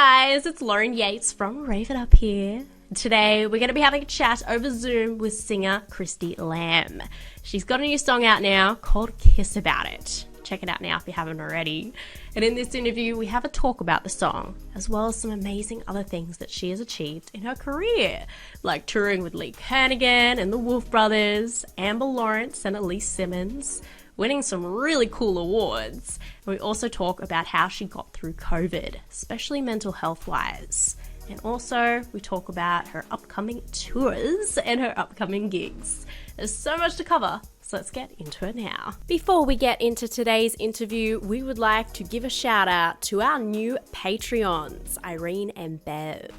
guys, it's Lauren Yates from Rave It Up here. Today we're going to be having a chat over Zoom with singer Christy Lamb. She's got a new song out now called Kiss About It. Check it out now if you haven't already. And in this interview we have a talk about the song, as well as some amazing other things that she has achieved in her career, like touring with Lee Kernaghan and the Wolf Brothers, Amber Lawrence and Elise Simmons, winning some really cool awards. And we also talk about how she got through COVID, especially mental health wise. And also we talk about her upcoming tours and her upcoming gigs. There's so much to cover, so let's get into it now. Before we get into today's interview, we would like to give a shout out to our new Patreons, Irene and Bev.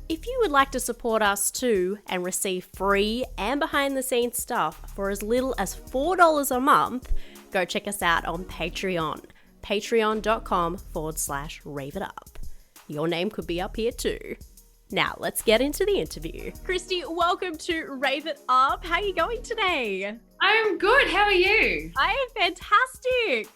If you would like to support us too and receive free and behind the scenes stuff for as little as $4 a month, go check us out on Patreon, patreon.com/raveitup. Your name could be up here too. Now let's get into the interview. Christy, welcome to Rave It Up. How are you going today? I'm good. How are you? I am fantastic.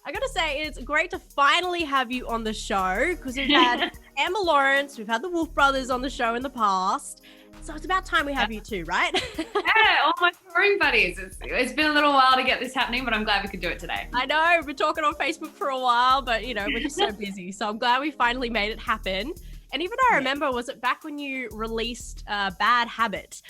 I gotta say, it's great to finally have you on the show because we've had Amber Lawrence, we've had the Wolf Brothers on the show in the past. So it's about time we have you too, right? Yeah, all my touring buddies. It's been a little while to get this happening, but I'm glad we could do it today. I know, we've been talking on Facebook for a while, but we're just so busy. So I'm glad we finally made it happen. And even I remember, was it back when you released Bad Habit?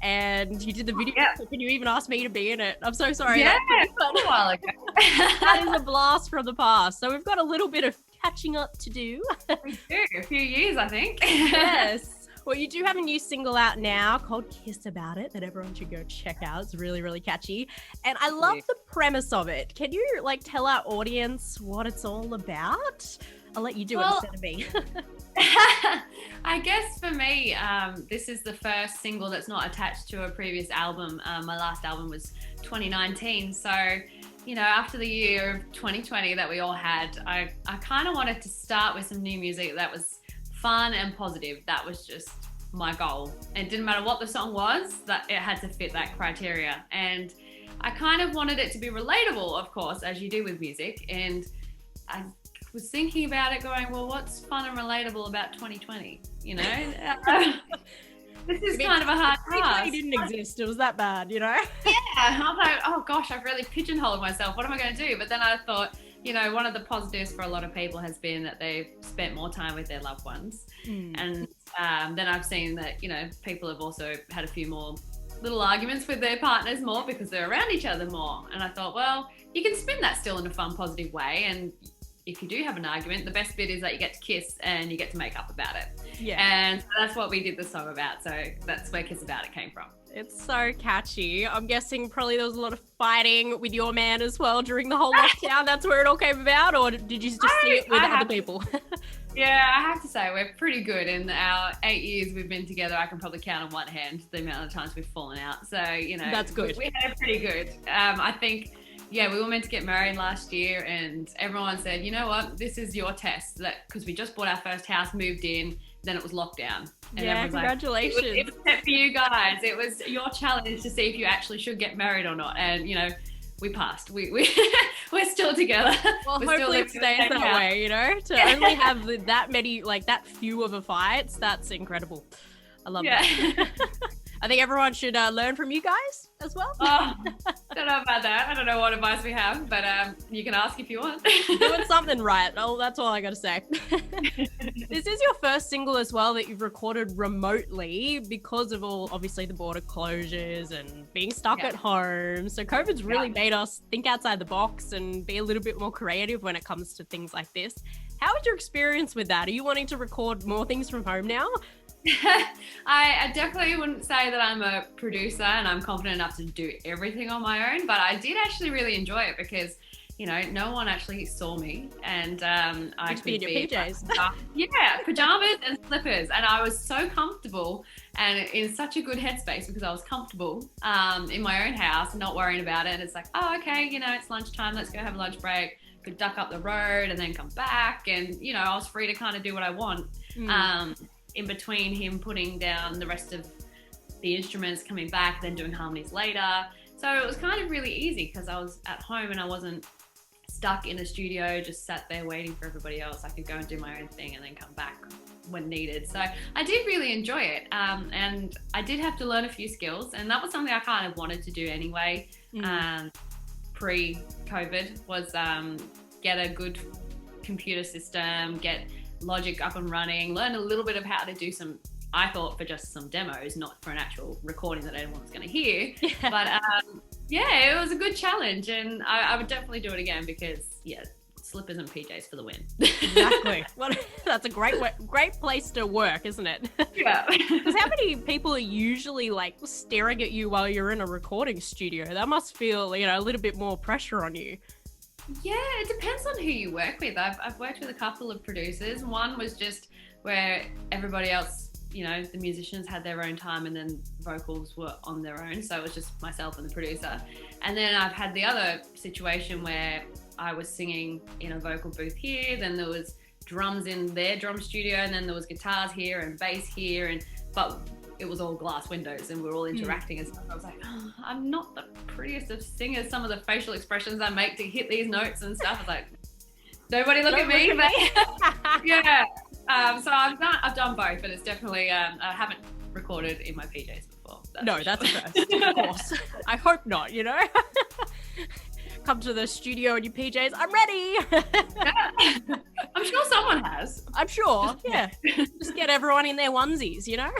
And you did the video clip and you even asked me to be in it. I'm so sorry. Yeah, a while ago. That is a blast from the past. So we've got a little bit of catching up to do. We do, a few years, I think. Yes. Well, you do have a new single out now called Kiss About It that everyone should go check out. It's really, really catchy. And I love the premise of it. Can you tell our audience what it's all about? I'll let you do it instead of me. I guess for me, this is the first single that's not attached to a previous album. My last album was 2019. So, after the year of 2020 that we all had, I kind of wanted to start with some new music that was fun and positive. That was just my goal. It didn't matter what the song was, that it had to fit that criteria. And I kind of wanted it to be relatable, of course, as you do with music. And I was thinking about it going, well, what's fun and relatable about 2020? This is kind of a hard task. It didn't exist. It was that bad, Yeah. I was like, oh gosh, I've really pigeonholed myself. What am I going to do? But then I thought, one of the positives for a lot of people has been that they've spent more time with their loved ones. And then I've seen that, people have also had a few more little arguments with their partners more because they're around each other more. And I thought, well, you can spin that still in a fun, positive way. And if you do have an argument, the best bit is that you get to kiss and you get to make up about it. Yeah. And so that's what we did the song about. So that's where Kiss About It came from. It's so catchy. I'm guessing probably there was a lot of fighting with your man as well during the whole lockdown. That's where it all came about, or did you just see it with other people? Yeah, I have to say we're pretty good. In our 8 years we've been together, I can probably count on one hand the amount of times we've fallen out. So, that's good. We had it pretty good. I think, we were meant to get married last year and everyone said, you know what, this is your test. Because we just bought our first house, moved in, then it was lockdown. And congratulations. It was set for you guys. It was your challenge to see if you actually should get married or not. And, we passed. We're still together. Well, we're hopefully it stays that way, to only have that many, that few of a fights, that's incredible. I love that. I think everyone should learn from you guys as well. Oh, don't know about that. I don't know what advice we have, but you can ask if you want. Doing something right. Oh, that's all I got to say. This is your first single as well that you've recorded remotely because of obviously the border closures and being stuck at home. So COVID's really made us think outside the box and be a little bit more creative when it comes to things like this. How was your experience with that? Are you wanting to record more things from home now? I definitely wouldn't say that I'm a producer and I'm confident enough to do everything on my own, but I did actually really enjoy it because, no one actually saw me and I could be in your PJs. Pajamas and slippers, and I was so comfortable and in such a good headspace because I was comfortable in my own house, not worrying about it. And it's like, oh, okay, it's lunchtime, let's go have a lunch break. Could duck up the road and then come back, and I was free to kind of do what I want. In between him putting down the rest of the instruments, coming back, then doing harmonies later. So it was kind of really easy because I was at home and I wasn't stuck in a studio, just sat there waiting for everybody else. I could go and do my own thing and then come back when needed. So I did really enjoy it. And I did have to learn a few skills, and that was something I kind of wanted to do anyway. Pre-COVID was get a good computer system, get Logic up and running, learn a little bit of how to do some, I thought, for just some demos, not for an actual recording that anyone was going to hear. But yeah, it was a good challenge, and I would definitely do it again because, yeah, slippers and PJs for the win. Exactly. Well, that's a great place to work, isn't it? Yeah. Because how many people are usually like staring at you while you're in a recording studio? That must feel, you know, a little bit more pressure on you. Yeah, it depends on who you work with. I've worked with a couple of producers. One was just where everybody else, you know, the musicians had their own time and then vocals were on their own. So it was just myself and the producer. And then I've had the other situation where I was singing in a vocal booth here, then there was drums in their drum studio, and then there was guitars here and bass here, but it was all glass windows and we're all interacting and stuff. I was like, oh, I'm not the prettiest of singers. Some of the facial expressions I make to hit these notes and stuff. I was like, nobody look at me. Yeah. So I've done both, but it's definitely, I haven't recorded in my PJs before. That's a first, of course. I hope not, you know? Come to the studio in your PJs, I'm ready. I'm sure someone has. I'm sure, yeah. Just get everyone in their onesies, you know?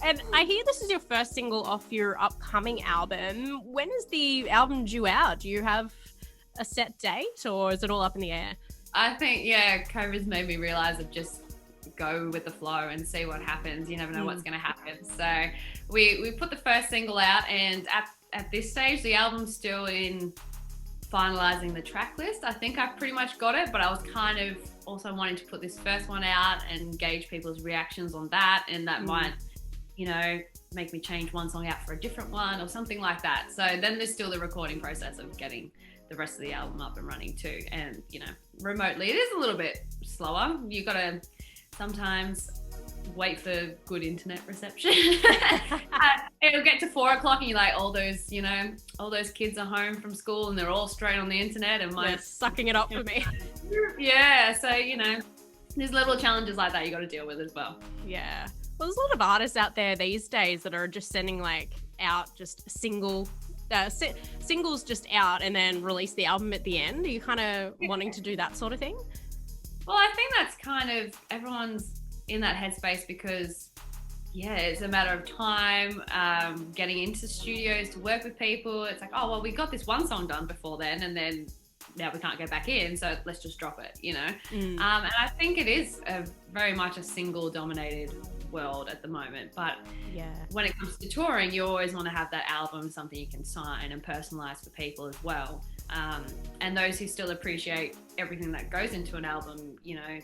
And I hear this is your first single off your upcoming album. When is the album due out? Do you have a set date, or is it all up in the air? I think, yeah, COVID's made me realize of just go with the flow and see what happens. You never know what's going to happen. So we put the first single out, and at this stage, the album's still in finalizing the track list. I think I've pretty much got it, but I was kind of also wanting to put this first one out and gauge people's reactions on that, and that might, you know, make me change one song out for a different one or something like that. So then there's still the recording process of getting the rest of the album up and running too. And, you know, remotely it is a little bit slower. You got to sometimes wait for good internet reception. It'll get to 4 o'clock and you're like, all those kids are home from school and they're all straight on the internet, and they're sucking it up for me. Yeah, so, you know, there's little challenges like that you got to deal with as well. Yeah. Well, there's a lot of artists out there these days that are just sending like out just a singles just out and then release the album at the end. Are you kind of wanting to do that sort of thing? Well, I think that's kind of, everyone's in that headspace because, yeah, it's a matter of time, getting into studios to work with people. It's like, oh, well, we got this one song done before then, and then now we can't go back in, so let's just drop it, you know? And I think it is very much a single-dominated world at the moment, but when it comes to touring, you always want to have that album, something you can sign and personalize for people as well. And those who still appreciate everything that goes into an album, you know,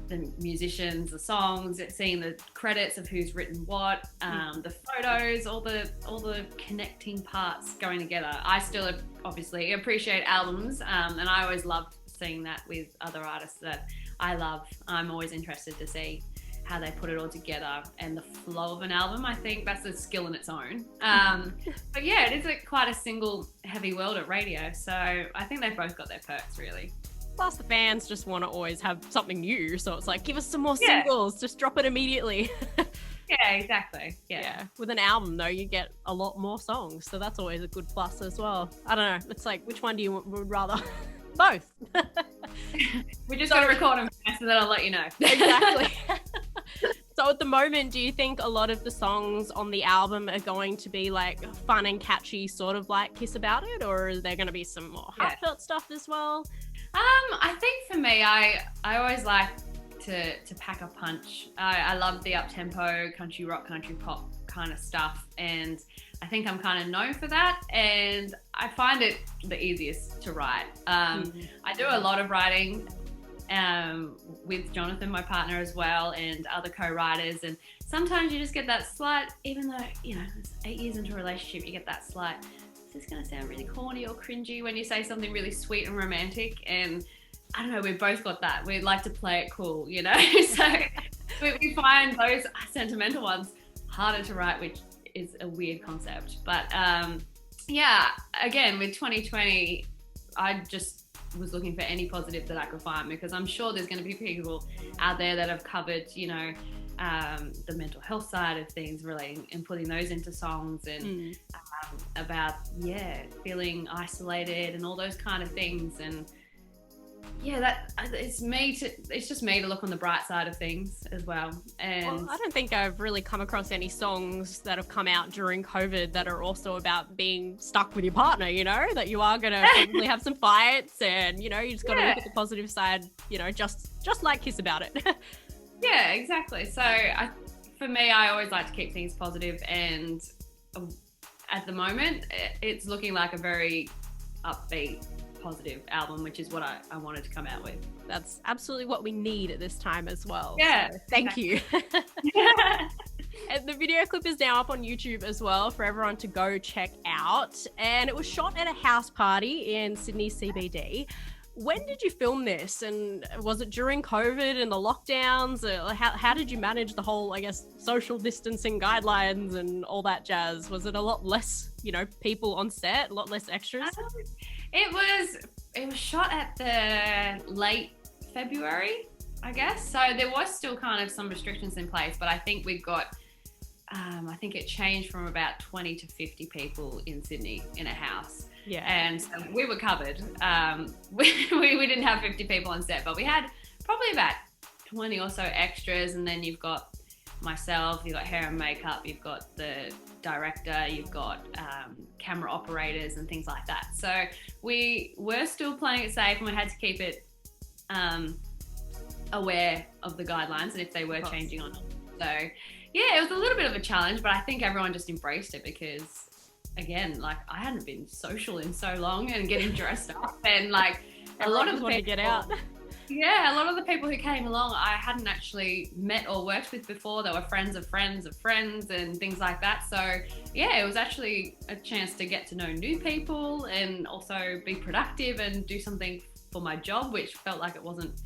the musicians, the songs, seeing the credits of who's written what, the photos, all the connecting parts going together. I still obviously appreciate albums, and I always loved seeing that with other artists that I love. I'm always interested to see how they put it all together and the flow of an album. I think that's a skill in its own. But yeah, it is quite a single heavy world at radio, so I think they've both got their perks, really. Plus the fans just want to always have something new, so it's like, give us some more singles, just drop it immediately. Yeah, exactly. Yeah. With an album though, you get a lot more songs, so that's always a good plus as well. I don't know, it's like, which one do you would rather? Both. We just got to record them first and then I'll let you know. Exactly. So at the moment, do you think a lot of the songs on the album are going to be like fun and catchy, sort of like Kiss About It, or is there going to be some more heartfelt stuff as well? I think for me, I always like to pack a punch. I love the up-tempo country rock, country pop kind of stuff, and I think I'm kind of known for that, and I find it the easiest to write. I do a lot of writing with Jonathan, my partner, as well, and other co-writers, and sometimes you just get that slight, even though, you know, it's 8 years into a relationship, you get that slight, is this going to sound really corny or cringy when you say something really sweet and romantic? And I don't know, we've both got that. We like to play it cool, you know? So we find those sentimental ones harder to write, which is a weird concept. But yeah, again, with 2020, I just was looking for any positive that I could find, because I'm sure there's going to be people out there that have covered, you know, the mental health side of things, relating and putting those into songs, and about feeling isolated and all those kind of things. And it's just me to look on the bright side of things as well. And I don't think I've really come across any songs that have come out during COVID that are also about being stuck with your partner, you know, that you are going to probably have some fights, and, you know, you just got to look at the positive side, you know, just like Kiss About It. Yeah, exactly. So for me, I always like to keep things positive, and at the moment it's looking like a very upbeat, positive album, which is what I wanted to come out with. That's absolutely what we need at this time as well. Yeah. So thank you. And the video clip is now up on YouTube as well for everyone to go check out. And it was shot at a house party in Sydney CBD. When did you film this? And was it during COVID and the lockdowns? How did you manage the whole, I guess, social distancing guidelines and all that jazz? Was it a lot less, you know, people on set, a lot less extras? It was shot at the late February, I guess. So there was still kind of some restrictions in place, but I think we've got, I think it changed from about 20 to 50 people in Sydney in a house. Yeah. And so we were covered. We didn't have 50 people on set, but we had probably about 20 or so extras. And then you've got myself, you've got hair and makeup, you've got the director, you've got camera operators and things like that. So we were still playing it safe, and we had to keep it aware of the guidelines and if they were changing or not. So yeah, it was a little bit of a challenge, but I think everyone just embraced it, because again, like, I hadn't been social in so long, and getting dressed up, and like a lot of the people, to get out. Yeah, a lot of the people who came along I hadn't actually met or worked with before. They were friends of friends of friends and things like that. So yeah, it was actually a chance to get to know new people and also be productive and do something for my job, which felt like it wasn't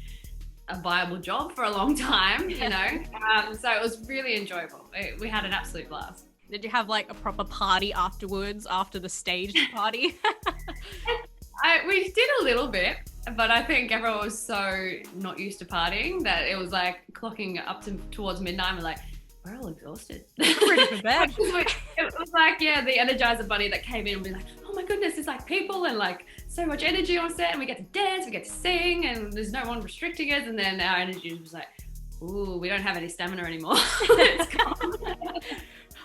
a viable job for a long time, you know. So it was really enjoyable. We had an absolute blast. Did you have like a proper party afterwards, after the staged party? We did a little bit, but I think everyone was so not used to partying that it was like clocking up towards midnight, and we're like, we're all exhausted. Ready for bed. It was like, yeah, the Energizer Bunny that came in and be like, oh my goodness, there's like people and like so much energy on set, and we get to dance, we get to sing, and there's no one restricting us. And then our energy was like, ooh, we don't have any stamina anymore. It's gone.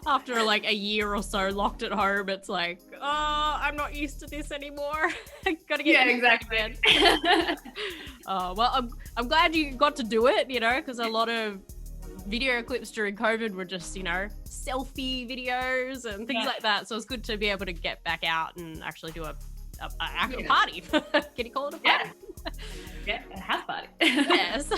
After like a year or so locked at home, it's like, oh, I'm not used to this anymore. Gotta get exactly. Oh, well, I'm glad you got to do it, you know, because a lot of video clips during COVID were just, you know, selfie videos and things like that. So it's good to be able to get back out and actually do a actual party. Can you call it a party? Yeah, a house party. Yes.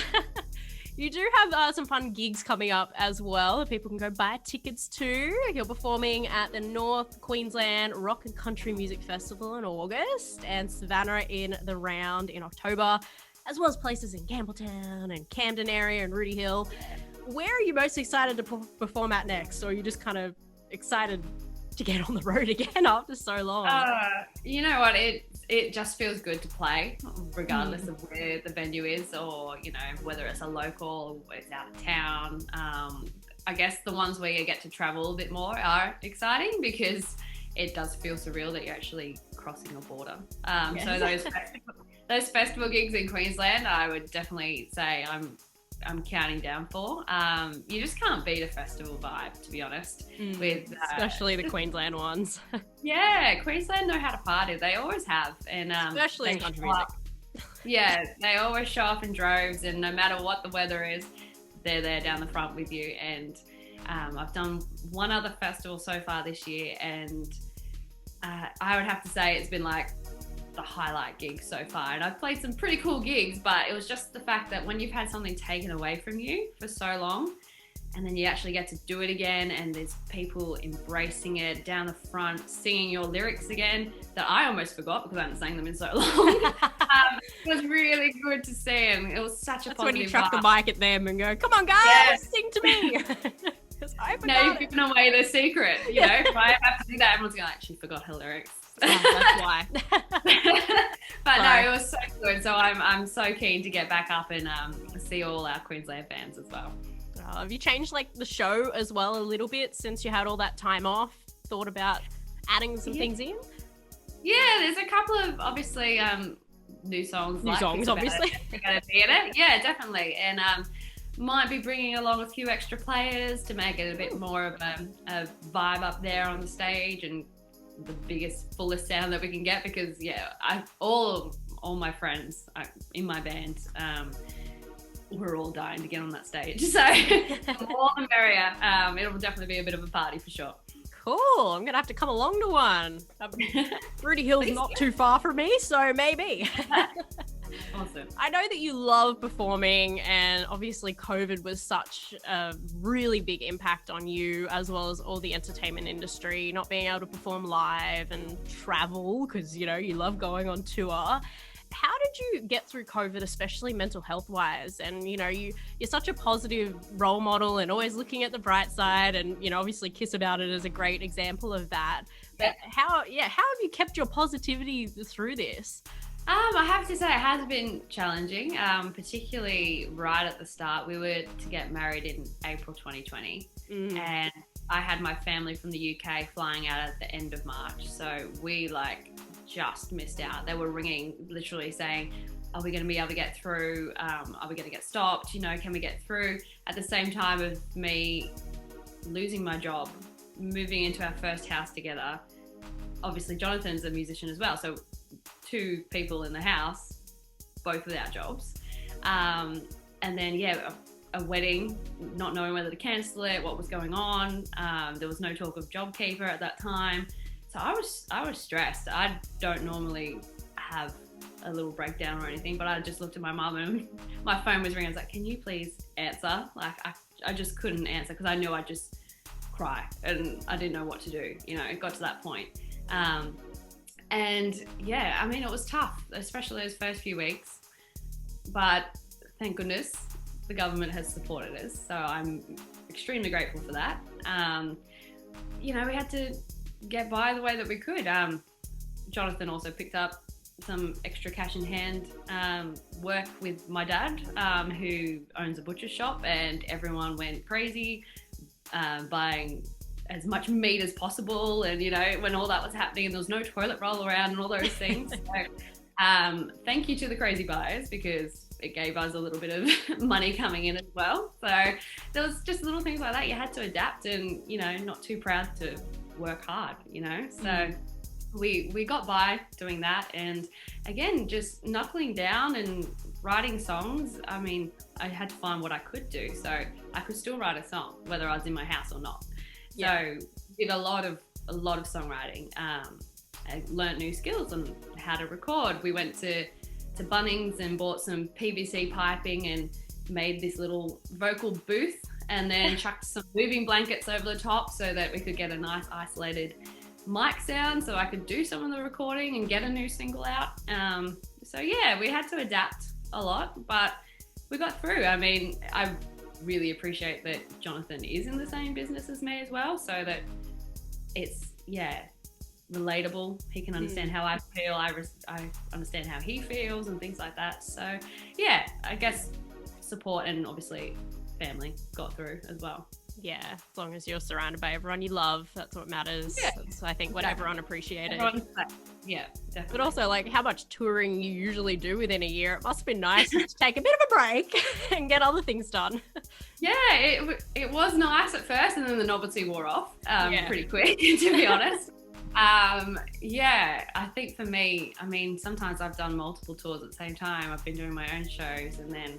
You do have some fun gigs coming up as well that people can go buy tickets to. You're performing at the North Queensland Rock and Country Music Festival in August, and Savannah in the Round in October, as well as places in Campbelltown and Camden area and Rooty Hill. Where are you most excited to perform at next? Or are you just kind of excited to get on the road again after so long? You know what? It just feels good to play, regardless of where the venue is, or, you know, whether it's a local or it's out of town. I guess the ones where you get to travel a bit more are exciting, because it does feel surreal that you're actually crossing a border. So those festival gigs in Queensland, I would definitely say I'm counting down for. You just can't beat a festival vibe, to be honest. With especially the Queensland ones. Yeah, Queensland know how to party. They always have, and especially in country music. Yeah, they always show up in droves, and no matter what the weather is, they're there down the front with you. And I've done one other festival so far this year, and I would have to say it's been like the highlight gig so far. And I've played some pretty cool gigs, but it was just the fact that when you've had something taken away from you for so long, and then you actually get to do it again, and there's people embracing it down the front, singing your lyrics again that I almost forgot because I haven't sang them in so long. It was really good to see, and it was such a positive when you chuck the mic at them and go, come on guys, sing to me. Now you've given away the secret, you know. If I have to do that, everyone's going, like, she forgot her lyrics. That's why. So I'm so keen to get back up and see all our Queensland fans as well. Have you changed like the show as well a little bit since you had all that time off? Thought about adding some things in? Yeah, there's a couple of obviously new songs. Obviously. Gonna be in it. Yeah, definitely. And might be bringing along a few extra players to make it a bit more of a vibe up there on the stage and the biggest, fullest sound that we can get. Because all my friends in my band, we're all dying to get on that stage. So the more the merrier. It'll definitely be a bit of a party for sure. Cool. I'm going to have to come along to one. Rudy Hill's not too far from me, so maybe. Awesome. I know that you love performing, and obviously COVID was such a really big impact on you as well as all the entertainment industry, not being able to perform live and travel because, you love going on tour. How did you get through COVID, especially mental health wise? And, you're such a positive role model and always looking at the bright side. And, obviously Kiss About It is a great example of that. But how have you kept your positivity through this? I have to say it has been challenging, particularly right at the start. We were to get married in April 2020 and I had my family from the UK flying out at the end of March. So we just missed out. They were ringing literally saying, are we going to be able to get through? Are we going to get stopped? Can we get through? At the same time of me losing my job, moving into our first house together. Obviously Jonathan's a musician as well. So 2 people in the house, both without jobs. And then, a wedding, not knowing whether to cancel it, what was going on. There was no talk of JobKeeper at that time. So I was stressed. I don't normally have a little breakdown or anything, but I just looked at my mum and my phone was ringing. I was like, can you please answer? I just couldn't answer because I knew I'd just cry and I didn't know what to do. It got to that point. And it was tough, especially those first few weeks. But thank goodness the government has supported us. So I'm extremely grateful for that. We had to get by the way that we could. Jonathan also picked up some extra cash in hand work with my dad, who owns a butcher shop, and everyone went crazy buying as much meat as possible. And when all that was happening and there was no toilet roll around and all those things. So thank you to the crazy buyers because it gave us a little bit of money coming in as well. So there was just little things like that. You had to adapt and not too proud to work hard, so we got by doing that. And again, just knuckling down and writing songs. I had to find what I could do, so I could still write a song whether I was in my house or not. So did a lot of songwriting. I learned new skills on how to record. We went to Bunnings and bought some PVC piping and made this little vocal booth, and then chucked some moving blankets over the top so that we could get a nice isolated mic sound so I could do some of the recording and get a new single out. We had to adapt a lot, but we got through. I really appreciate that Jonathan is in the same business as me as well, so that it's relatable. He can understand how I feel. I understand how he feels and things like that. So I guess support and obviously family got through as well. Yeah, as long as you're surrounded by everyone you love, that's what matters. That's, I think, what everyone appreciated. Yeah, definitely. But also, how much touring you usually do within a year. It must have been nice to take a bit of a break and get other things done. Yeah, it was nice at first, and then the novelty wore off pretty quick, to be honest. I think for me, sometimes I've done multiple tours at the same time. I've been doing my own shows, and then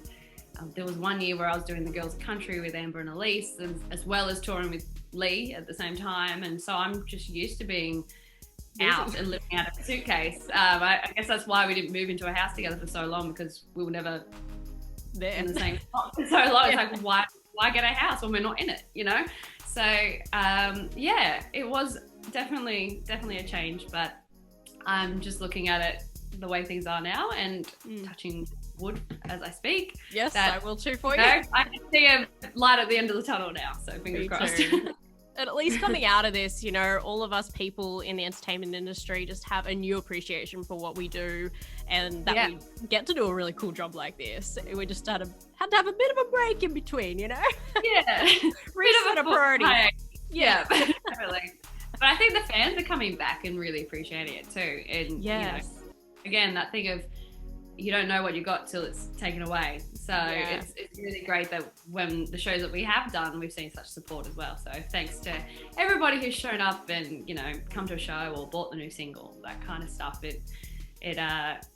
there was one year where I was doing the Girls Country with Amber and Elise, as well as touring with Lee at the same time. And so I'm just used to being out and living out of a suitcase. I guess that's why we didn't move into a house together for so long, because we were never there in the same spot for so long. It's like, why get a house when we're not in it, So it was definitely a change, but I'm just looking at it the way things are now and touching wood as I speak. Yes, I will too for you. I can see a light at the end of the tunnel now, so fingers crossed. And at least coming out of this, you know, all of us people in the entertainment industry just have a new appreciation for what we do, and that we get to do a really cool job like this. We just had to have a bit of a break in between, you know? Yeah. Reset a priority. Yeah, definitely. But I think the fans are coming back and really appreciating it too. And you know, again, that thing of you don't know what you got till it's taken away. So it's really great that when the shows that we have done, we've seen such support as well. So thanks to everybody who's shown up and, you know, come to a show or bought the new single, that kind of stuff. It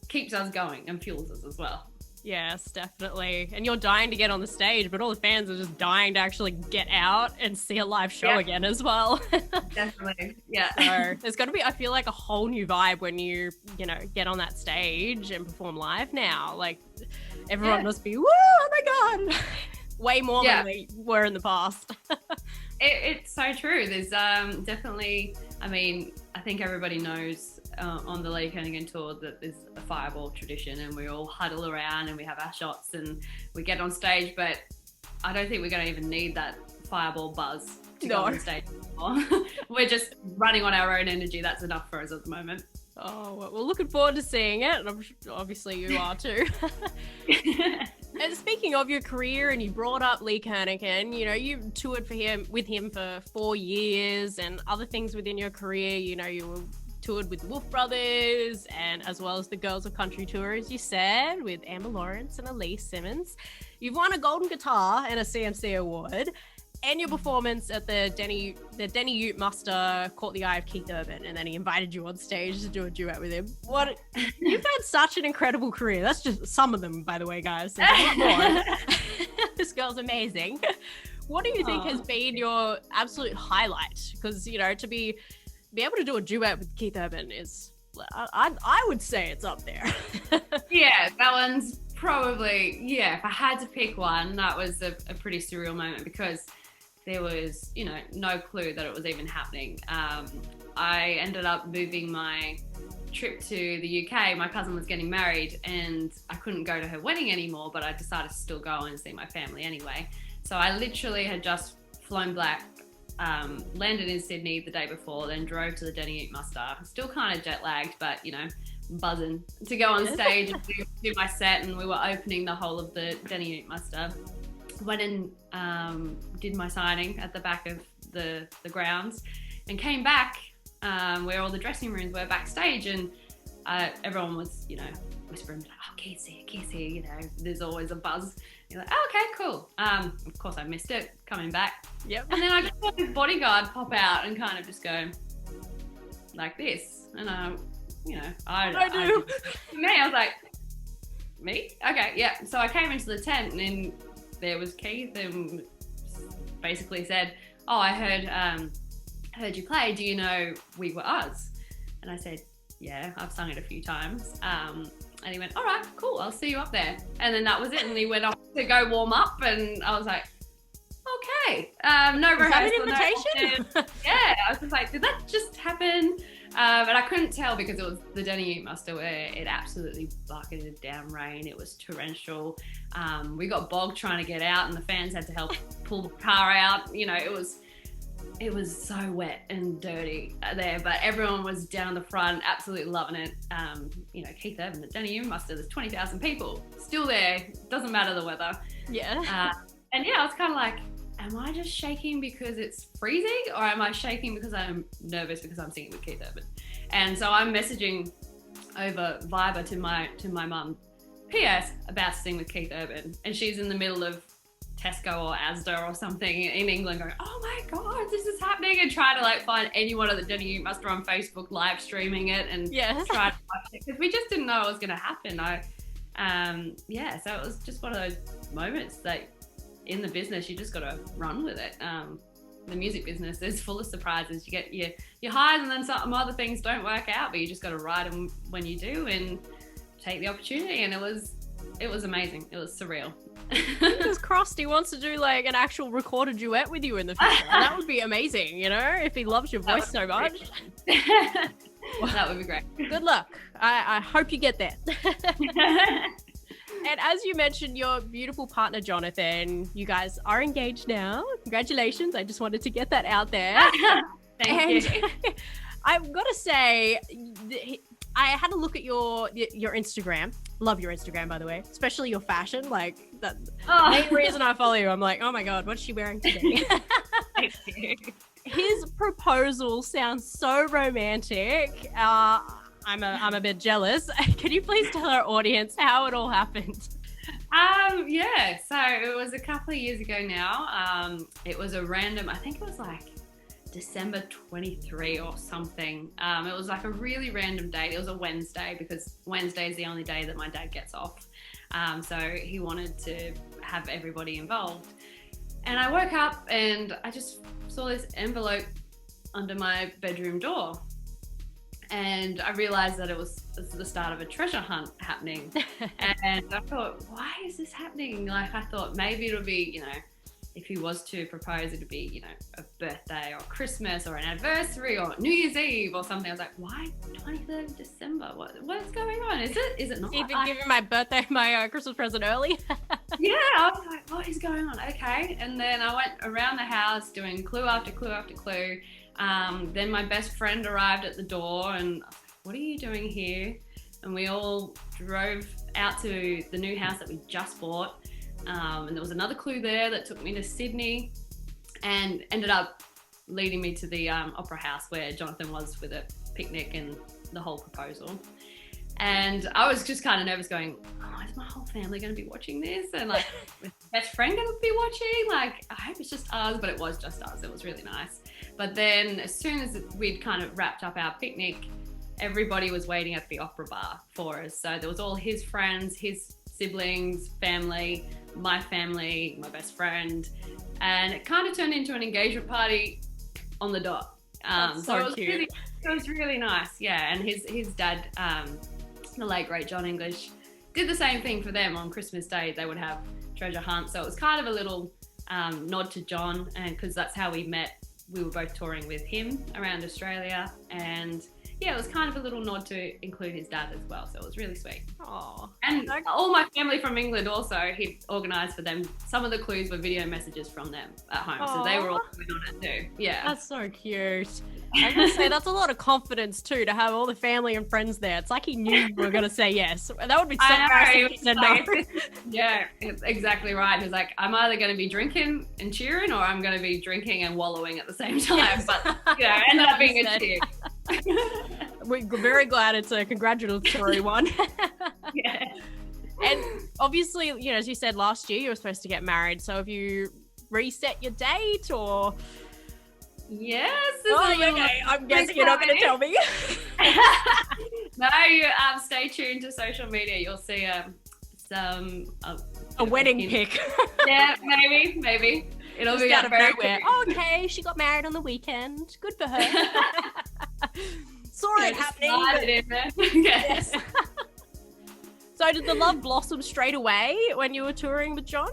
keeps us going and fuels us as well. Yes, definitely. And you're dying to get on the stage, but all the fans are just dying to actually get out and see a live show again as well. Definitely. Yeah. So there's got to be, I feel like, a whole new vibe when you know, get on that stage and perform live now. Like, everyone must be, woo, oh my God. Way more than we were in the past. It's so true. There's definitely, I mean, I think everybody knows on the Lee Kernaghan tour that there's a Fireball tradition and we all huddle around and we have our shots and we get on stage, but I don't think we're going to even need that Fireball buzz to go on stage anymore. We're just running on our own energy. That's enough for us at the moment. Oh, well, we're looking forward to seeing it. And obviously you are too. And speaking of your career, and you brought up Lee Kernaghan, you know, you toured with him for 4 years and other things within your career. You know, you were toured with the Wolf Brothers and as well as the Girls of Country tour, as you said, with Amber Lawrence and Elise Simmons. You've won a golden guitar and a CMC award, and your performance at the Denny Ute Muster caught the eye of Keith Urban, and then he invited you on stage to do a duet with him. You've had such an incredible career. That's just some of them, by the way, guys. There's a lot more. This girl's amazing. What do you think has been your absolute highlight? Because, you know, to be able to do a duet with Keith Urban is, I would say it's up there. Yeah, that one's probably, if I had to pick one, that was a pretty surreal moment because there was, you know, no clue that it was even happening. I ended up moving my trip to the UK. My cousin was getting married and I couldn't go to her wedding anymore, but I decided to still go and see my family anyway. So I literally had just flown back, landed in Sydney the day before, then drove to the Denny Ute Muster. Still kind of jet lagged, but, you know, buzzing to go on stage and do my set, and we were opening the whole of the Denny Ute Muster. Went and did my signing at the back of the grounds and came back where all the dressing rooms were backstage, and everyone was, you know, whispering, oh, Keith's here, you know, there's always a buzz. You're like, oh, okay, cool. Of course I missed it coming back. Yep. And then I just saw this bodyguard pop out and kind of just go like this, and you know, I do. I was like, me? Okay, yeah. So I came into the tent and then there was Keith and basically said, oh, I heard you play. Do you know We Were Us? And I said, yeah, I've sung it a few times. And he went, all right, cool, I'll see you up there. And then that was it. And he went off to go warm up and I was like, okay. No rehearsal. Is that an invitation? Yeah, I was just like, did that just happen? But I couldn't tell because it was the Denny Ute Muster where it absolutely bucketed down rain. It was torrential. We got bogged trying to get out and the fans had to help pull the car out. You know, it was so wet and dirty there, but everyone was down the front, absolutely loving it. You know, Keith Urban, the Denny Ute Muster, there's 20,000 people still there. Doesn't matter the weather. Yeah. And yeah, I was kind of like, am I just shaking because it's freezing, or am I shaking because I'm nervous because I'm singing with Keith Urban? And so I'm messaging over Viber to my mum, P.S. about to sing with Keith Urban, and she's in the middle of Tesco or Asda or something in England going, oh my God, this is happening, and trying to like find anyone at the Denny Ute Muster on Facebook live streaming it and try to watch it because we just didn't know it was going to happen. So it was just one of those moments that in the business you just got to run with it. The music business is full of surprises. You get your highs and then some other things don't work out, but you just got to ride them when you do and take the opportunity. And it was amazing. It was surreal. Fingers crossed he wants to do like an actual recorded duet with you in the future. That would be amazing, you know, if he loves your voice so much. That would be great. Good luck. I hope you get that. And as you mentioned, your beautiful partner, Jonathan, you guys are engaged now. congratulations. I just wanted to get that out there. Thank you. I've got to say, I had a look at your Instagram. Love your Instagram, by the way, especially your fashion. Like the main reason I follow you, I'm like, oh my god, what's she wearing today? Thank you. His proposal sounds so romantic. I'm a bit jealous. Can you please tell our audience how it all happened? Yeah, so it was a couple of years ago now. It was a random, I think it was like December 23 or something. It was like a really random date. It was a Wednesday because Wednesday is the only day that my dad gets off. So he wanted to have everybody involved. And I woke up and I just saw this envelope under my bedroom door. And I realized that it was the start of a treasure hunt happening. And I thought, why is this happening? Like, I thought maybe it'll be, you know, if he was to propose, it'd be, you know, a birthday or Christmas or an anniversary or New Year's Eve or something. I was like, why 23rd of December? What's going on? Is it not? Even giving my birthday, my Christmas present early. Yeah, I was like, what is going on? Okay. And then I went around the house doing clue after clue after clue. Then my best friend arrived at the door and I was like, what are you doing here? And we all drove out to the new house that we just bought. And there was another clue there that took me to Sydney and ended up leading me to the Opera House where Jonathan was with a picnic and the whole proposal. And I was just kind of nervous going, oh, is my whole family going to be watching this? And like, is my best friend going to be watching? Like, I hope it's just us, but it was just us. It was really nice. But then as soon as we'd kind of wrapped up our picnic, everybody was waiting at the opera bar for us. So there was all his friends, his siblings, family, my best friend. And it kind of turned into an engagement party on the dot. So it cute. It was really nice, yeah. And his dad, the late great John English, did the same thing for them on Christmas Day. They would have treasure hunt. So it was kind of a little nod to John, and because that's how we met. We were both touring with him around Australia, and yeah, it was kind of a little nod to include his dad as well. So it was really sweet. Oh, and all my family from England also, he organised for them. Some of the clues were video messages from them at home. So they were all going on it too. Yeah. That's so cute. I was going to say, that's a lot of confidence too, to have all the family and friends there. It's like he knew you were going to say yes. That would be so embarrassing if he said no. Yeah, it's exactly right. He's like, I'm either going to be drinking and cheering or I'm going to be drinking and wallowing at the same time. Yes. But, you know, ended up being a cheer. We're very glad it's a congratulatory one. Yeah. And obviously, you know, as you said last year, you were supposed to get married. So have you reset your date or? Yes. Okay. I'm guessing you're not going to tell me. No, stay tuned to social media. You'll see a wedding pic. Yeah, maybe. It'll just be out of nowhere. Oh, okay, she got married on the weekend. Good for her. Saw it happening. Yes. So did the love blossom straight away when you were touring with John?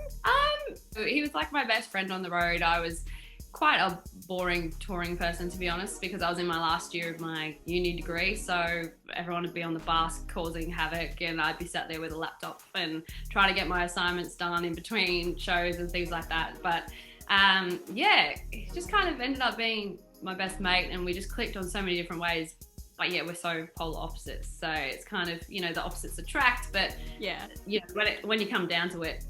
He was like my best friend on the road. I was quite a boring touring person, to be honest, because I was in my last year of my uni degree. So everyone would be on the bus causing havoc and I'd be sat there with a laptop and trying to get my assignments done in between shows and things like that. But yeah, it just kind of ended up being my best mate and we just clicked on so many different ways. But yeah, we're so polar opposites. So it's kind of, you know, the opposites attract, but yeah, you know, when you come down to it,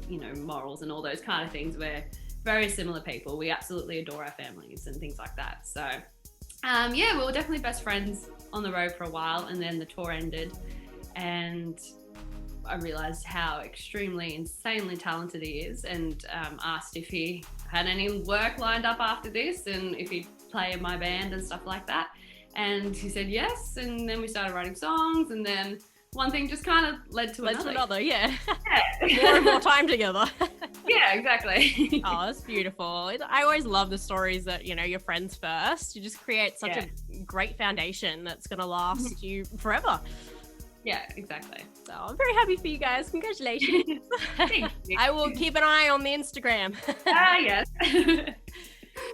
you know, morals and all those kind of things, we're very similar people. We absolutely adore our families and things like that. So yeah, we were definitely best friends on the road for a while, and then the tour ended and I realized how extremely insanely talented he is, and asked if he had any work lined up after this and if he'd play in my band and stuff like that. And he said yes, and then we started writing songs, and then one thing just kind of led to another. Yeah. More and more time together. Yeah, exactly. Oh, that's beautiful. I always love the stories that, you know, you're friends first. You just create such a great foundation that's going to last you forever. Yeah, exactly. So I'm very happy for you guys. Congratulations. Thank you. I will keep an eye on the Instagram. Yes.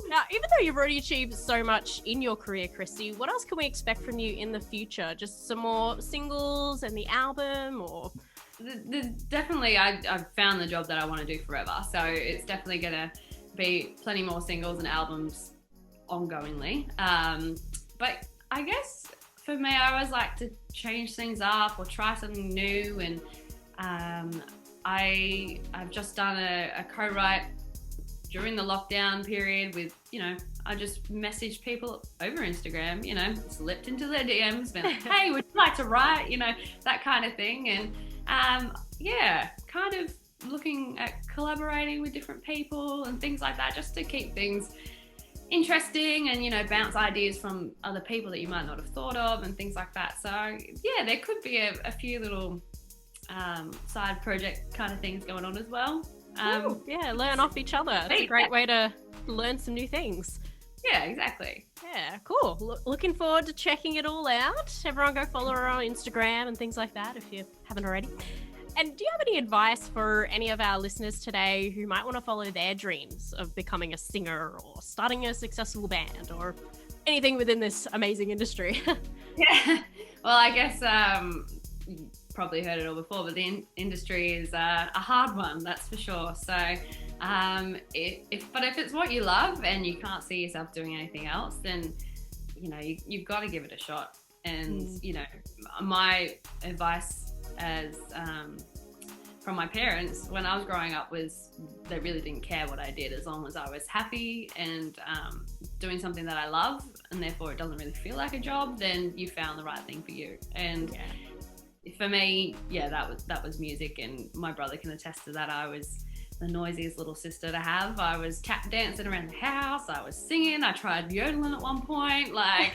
Now, even though you've already achieved so much in your career, Christy, what else can we expect from you in the future? Just some more singles and the album, or? Definitely, I've found the job that I want to do forever. So it's definitely going to be plenty more singles and albums ongoingly. But I guess for me, I always like to change things up or try something new. And I've just done a co-write during the lockdown period with, I just messaged people over Instagram, slipped into their DMs, been like, hey, would you like to write, that kind of thing. And kind of looking at collaborating with different people and things like that, just to keep things interesting and, bounce ideas from other people that you might not have thought of and things like that. So yeah, there could be a few little side project kind of things going on as well. Learn off each other. It's a great way to learn some new things. Yeah, exactly. Yeah, cool. Looking forward to checking it all out. Everyone go follow her on Instagram and things like that if you haven't already. And do you have any advice for any of our listeners today who might want to follow their dreams of becoming a singer or starting a successful band or anything within this amazing industry? Yeah. Well, I guess you probably heard it all before, but the industry is a hard one, that's for sure. So if it's what you love and you can't see yourself doing anything else, then you've got to give it a shot. And my advice as from my parents when I was growing up was they really didn't care what I did as long as I was happy and doing something that I love, and therefore it doesn't really feel like a job, then you found the right thing for you. And for me, that was music, and my brother can attest to that. I was the noisiest little sister to have. I was tap dancing around the house, I was singing, I tried yodeling at one point. Like,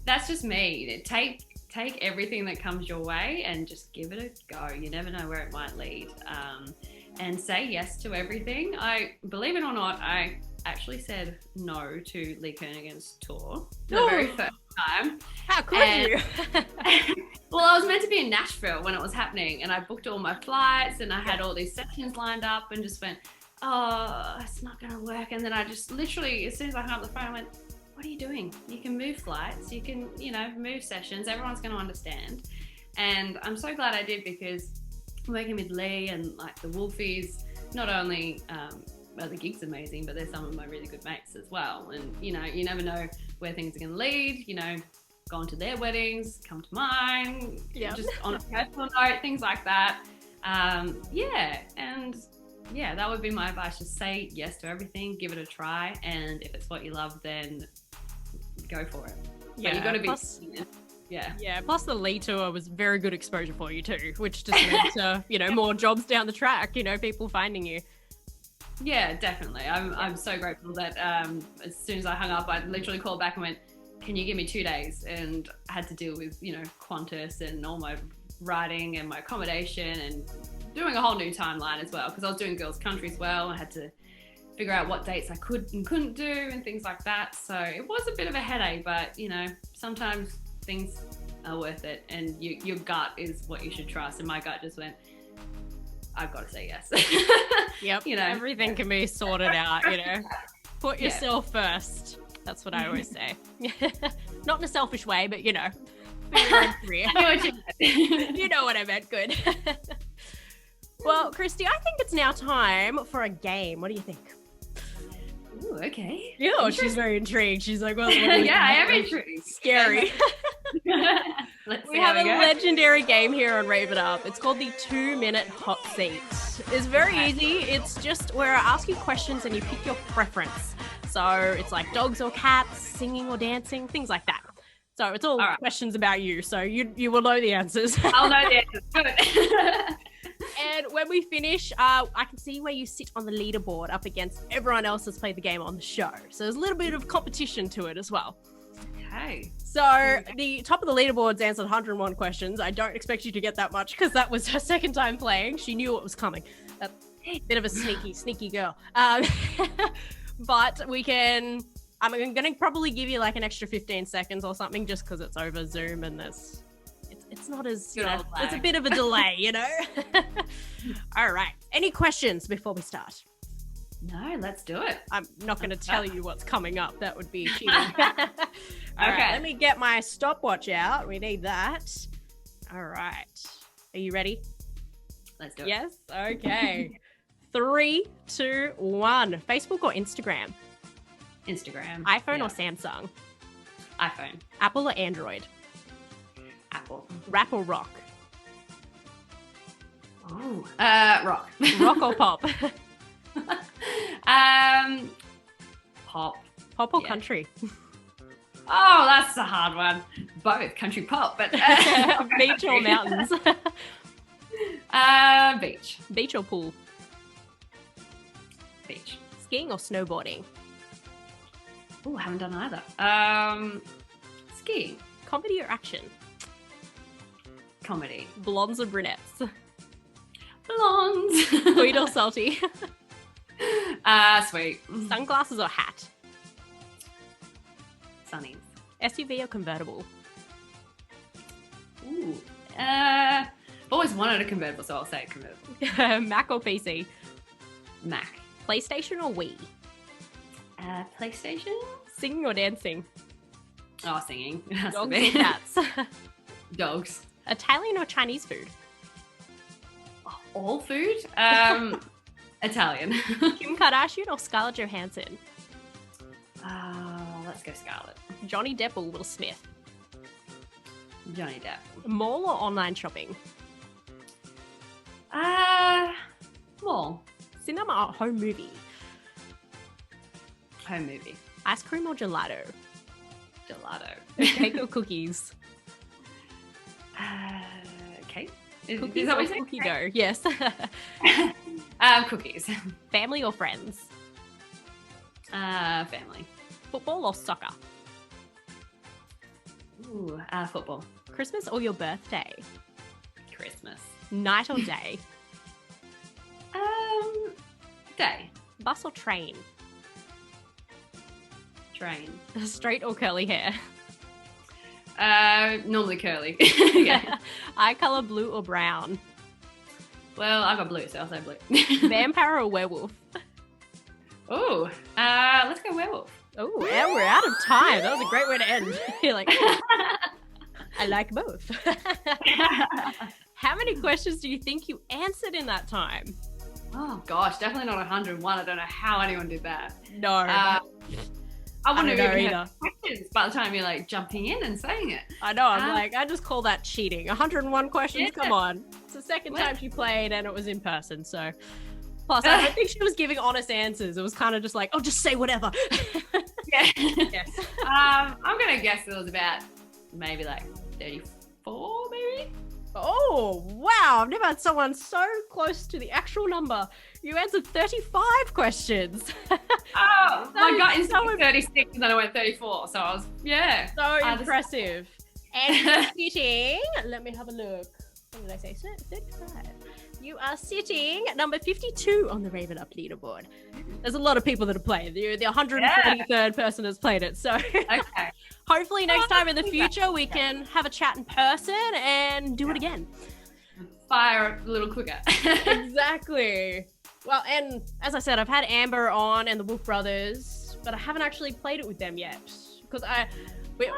that's just me. Take everything that comes your way and just give it a go. You never know where it might lead. And say yes to everything. Believe it or not, I actually said no to Lee Kernaghan's tour the very first time. How could you? Well, I was meant to be in Nashville when it was happening, and I booked all my flights and I had all these sessions lined up and just went, oh, it's not going to work. And then I just literally, as soon as I hung up the phone, I went, what are you doing? You can move flights, you can, move sessions, everyone's going to understand. And I'm so glad I did, because working with Lee and like the Wolfies, not only the gig's amazing, but they're some of my really good mates as well. And, you never know where things are going to lead, go on to their weddings, come to mine, just on a personal note, things like that. That would be my advice. Just say yes to everything, give it a try, and if it's what you love, then go for it. Yeah, but you got to be. Plus the Lee tour was very good exposure for you too, which just led to more jobs down the track. People finding you. Yeah, definitely. I'm so grateful that as soon as I hung up, I literally called back and went, "Can you give me 2 days?" And I had to deal with Qantas and all my writing and my accommodation and doing a whole new timeline as well, because I was doing girls' country as well. I had to figure out what dates I could and couldn't do and things like that. So it was a bit of a headache, but sometimes things are worth it, and your gut is what you should trust. And my gut just went, I've got to say yes. Yep. Everything can be sorted out, Put yourself first. That's what I always say. Not in a selfish way, but for your own career. You know what I meant. Good. Well, Christy, I think it's now time for a game. What do you think? Ooh, okay. Yeah, she's very intrigued. She's like, well, yeah, I am intrigued. Scary. We have a go. legendary game here on Rave It Up. It's called the 2-minute hot seat. It's very easy. It's just where I ask you questions and you pick your preference. So it's like dogs or cats, singing or dancing, things like that. So it's all questions about you. So you will know the answers. I'll know the answers. Good. And when we finish, I can see where you sit on the leaderboard up against everyone else that's played the game on the show. So there's a little bit of competition to it as well. Okay. So the top of the leaderboard's answered 101 questions. I don't expect you to get that much because that was her second time playing. She knew what was coming. A bit of a sneaky girl. But I'm going to probably give you like an extra 15 seconds or something just because it's over Zoom and it's not as, it's a bit of a delay, All right. Any questions before we start? No, let's do it. I'm not going to tell you what's coming up. That would be cheating. All right, let me get my stopwatch out. We need that. All right. Are you ready? Let's do it. Yes? Okay. 3, 2, 1. Facebook or Instagram? Instagram. iPhone Yeah. or Samsung? iPhone. Apple or Android? Apple. Rap or rock? Oh. Rock. Rock or pop? Pop. Pop or Yeah. country? Oh, that's a hard one. Both country pop, but Beach or mountains? beach. Beach or pool? Beach. Skiing or snowboarding? Oh, haven't done either. Skiing. Comedy or action? Comedy. Blondes or brunettes? Blondes. Sweet or salty? Sweet. Sunglasses or hat? Sunnies. SUV or convertible? Ooh. I've always wanted a convertible, so I'll say convertible. Mac or PC? Mac. PlayStation or Wii? PlayStation? Singing or dancing? Oh, singing. It has to Dogs be. or cats? Dogs. Italian or Chinese food? Oh, all food? Italian. Kim Kardashian or Scarlett Johansson? Let's go Scarlett. Johnny Depp or Will Smith? Johnny Depp. Mall or online shopping? Mall. Cinema or home movie? Home movie. Ice cream or gelato? Gelato. Cake or cookies? Cake? Cookies Is that or what you said? cookie dough? Yes. Cookies. Family or friends? Family. Football or soccer? Ooh, football. Christmas or your birthday? Christmas. Night or day? Day. Bus or train? Train. Straight or curly hair? Normally curly. Yeah. Eye color blue or brown? Well, I got blue, so I'll say blue. Vampire or werewolf? Ooh, let's go werewolf. Oh, and we're out of time. That was a great way to end. You're like, "Oh, I like both." How many questions do you think you answered in that time? Oh gosh, definitely not 101. I don't know how anyone did that. No. I wouldn't don't have know even either. had questions by the time you're like jumping in and saying it. I know. I'm Ah. like, I just call that cheating. 101 questions. Yeah. Come on. It's the second Well- time she played, and it was in person. So, plus, I don't think she was giving honest answers. It was kind of just like, oh, just say whatever. Yeah. Yes. I'm gonna guess it was about maybe like 34, maybe. Oh, wow. I've never had someone so close to the actual number. You answered 35 questions. Oh, my is gut so instinct was 36, and then I went 34. So I was, yeah. So this- impressive. And you're sitting, let me have a look. What did I say? 35. You are sitting at number 52 on the Raven Up leaderboard. There's a lot of people that have played. You're the 143rd person has played it. So Okay. hopefully next time in the future we can have a chat in person and do it again. Fire a little quicker. Exactly. Well, and as I said, I've had Amber on and the Wolf Brothers, but I haven't actually played it with them yet. Because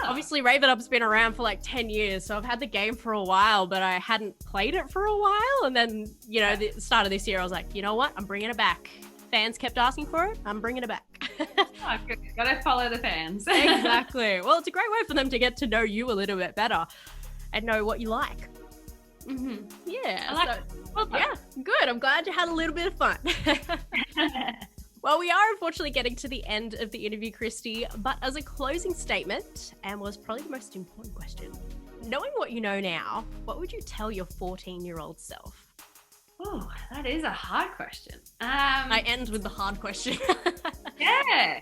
obviously Raven Up's been around for like 10 years, so I've had the game for a while, but I hadn't played it for a while. And then, you know, the start of this year, I was like, you know what? I'm bringing it back. Fans kept asking for it. I'm bringing it back. Oh, good. Gotta follow the fans. Exactly. Well, it's a great way for them to get to know you a little bit better and know what you like. hmm Yeah. I like so, Well done. yeah, good. I'm glad you had a little bit of fun. Well, we are unfortunately getting to the end of the interview, Christy, but as a closing statement, and was probably the most important question, knowing what you know now, what would you tell your 14-year-old self? Oh, that is a hard question. I end with the hard question. Yeah,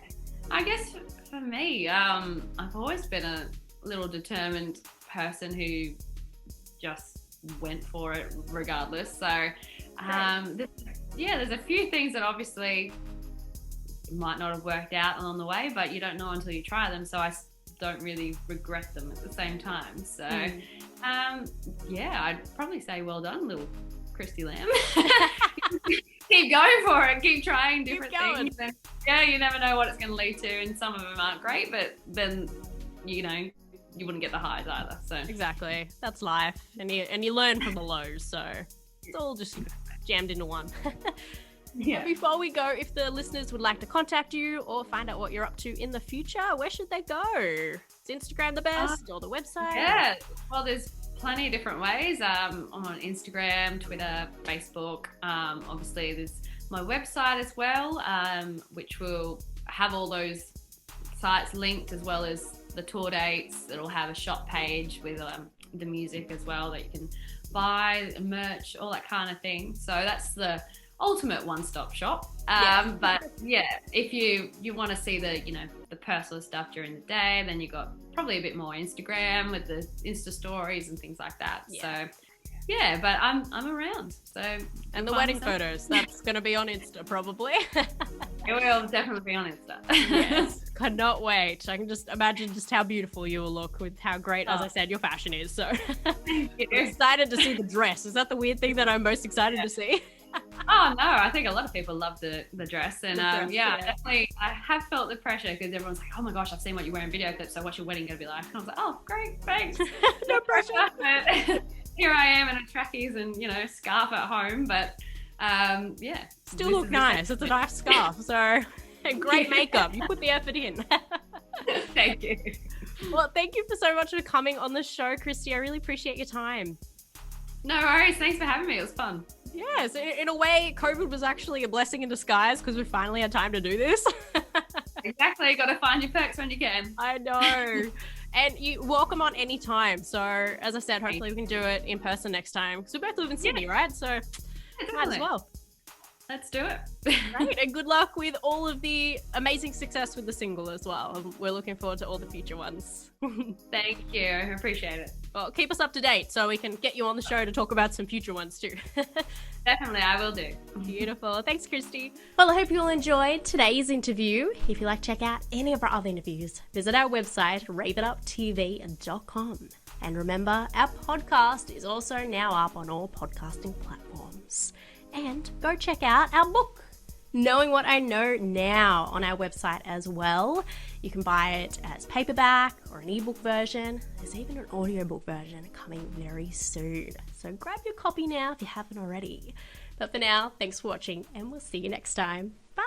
I guess for me, I've always been a little determined person who just went for it regardless. So, there's a few things that obviously might not have worked out along the way, but you don't know until you try them. So I don't really regret them at the same time. So, I'd probably say well done, little Christy Lamb. Keep going for it. Keep trying different going. things. And, you never know what it's going to lead to, and some of them aren't great, but then you wouldn't get the highs either. So Exactly. That's life. And you learn from the lows, so it's all just jammed into one. Yeah. Before we go, if the listeners would like to contact you or find out what you're up to in the future, where should they go? Is Instagram the best or the website? Yeah, well, there's plenty of different ways. I'm on Instagram, Twitter, Facebook. Obviously, there's my website as well, which will have all those sites linked, as well as the tour dates. It'll have a shop page with the music as well that you can buy, merch, all that kind of thing. So that's the ultimate one-stop shop. But yeah, if you want to see the the personal stuff during the day, then you got probably a bit more Instagram with the Insta stories and things like that. So yeah, but I'm around. So and the wedding photos, that's gonna be on Insta probably. It will definitely be on Insta. Yes, cannot wait. I can just imagine just how beautiful you will look with how great, as I said, your fashion is. So I'm excited to see the dress. Is that the weird thing that I'm most excited to see? Oh no, I think a lot of people love the dress, and definitely I have felt the pressure because everyone's like, oh my gosh, I've seen what you wear in video clips, so what's your wedding gonna be like? And I was like, oh great, thanks. No pressure. Here I am in a trackies and scarf at home, but still look nice. It's a nice scarf, so great makeup. You put the effort in. Thank you. Well, thank you so much for coming on the show, Christy. I really appreciate your time. No worries. Thanks for having me. It was fun. Yes, in a way, COVID was actually a blessing in disguise because we finally had time to do this. Exactly. Got to find your perks when you can. I know. And you welcome on any time. So, as I said, hopefully we can do it in person next time because we both live in Sydney, right? So, might as well. Let's do it. Great. And good luck with all of the amazing success with the single as well. We're looking forward to all the future ones. Thank you. I appreciate it. Well, keep us up to date so we can get you on the show to talk about some future ones too. Definitely, I will do. Beautiful. Thanks, Christy. Well, I hope you all enjoyed today's interview. If you'd like to check out any of our other interviews, visit our website, raveituptv.com. And remember, our podcast is also now up on all podcasting platforms. And go check out our book, Knowing What I Know Now, on our website as well. You can buy it as paperback or an ebook version. There's even an audiobook version coming very soon. So grab your copy now if you haven't already. But for now, thanks for watching and we'll see you next time. Bye!